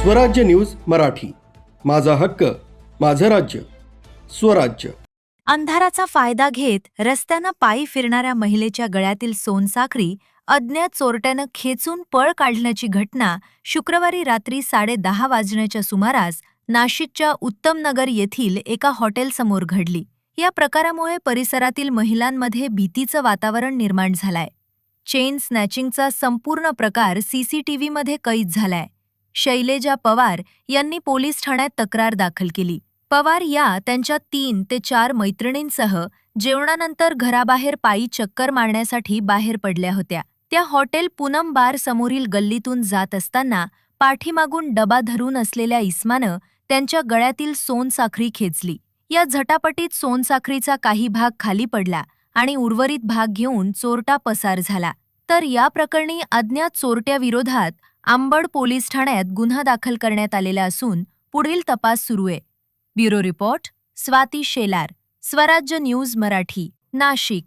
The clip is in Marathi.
स्वराज्य न्यूज मराठी, माझा हक्क, माझं राज्य, स्वराज्य. अंधाराचा फायदा घेत रस्त्यानं पायी फिरणाऱ्या महिलेच्या गळ्यातील सोनसाखळी अज्ञात चोरट्यानं खेचून पळ काढल्याची घटना शुक्रवारी रात्री 10:30 वाजण्याच्या सुमारास नाशिकच्या उत्तमनगर येथील एका हॉटेलसमोर घडली. या प्रकारामुळे परिसरातील महिलांमध्ये भीतीचं वातावरण निर्माण झालंय. चेन स्नॅचिंगचा संपूर्ण प्रकार सीसीटीव्हीमध्ये कैद झालाय. शैलेजा पवार यांनी पोलीस ठाण्यात तक्रार दाखल केली. पवार या त्यांच्या 3 ते 4 मैत्रिणींसह जेवणानंतर घराबाहेर पायी चक्कर मारण्यासाठी बाहेर पडल्या होत्या. त्या हॉटेल पूनम बार समोरील गल्लीतून जात असताना पाठीमागून डबा धरून असलेल्या इस्मानं त्यांच्या गळ्यातील सोनसाखळी खेचली. या झटापटीत सोनसाखळीचा काही भाग खाली पडला आणि उर्वरित भाग घेऊन चोरटा पसार झाला. तर या प्रकरणी अज्ञात चोरट्याविरोधात अंबड पोलीस ठाण्यात गुन्हा दाखल करण्यात आलेला असून पुढील तपास सुरू आहे. ब्युरो रिपोर्ट स्वाती शेलार, स्वराज्य न्यूज मराठी, नाशिक.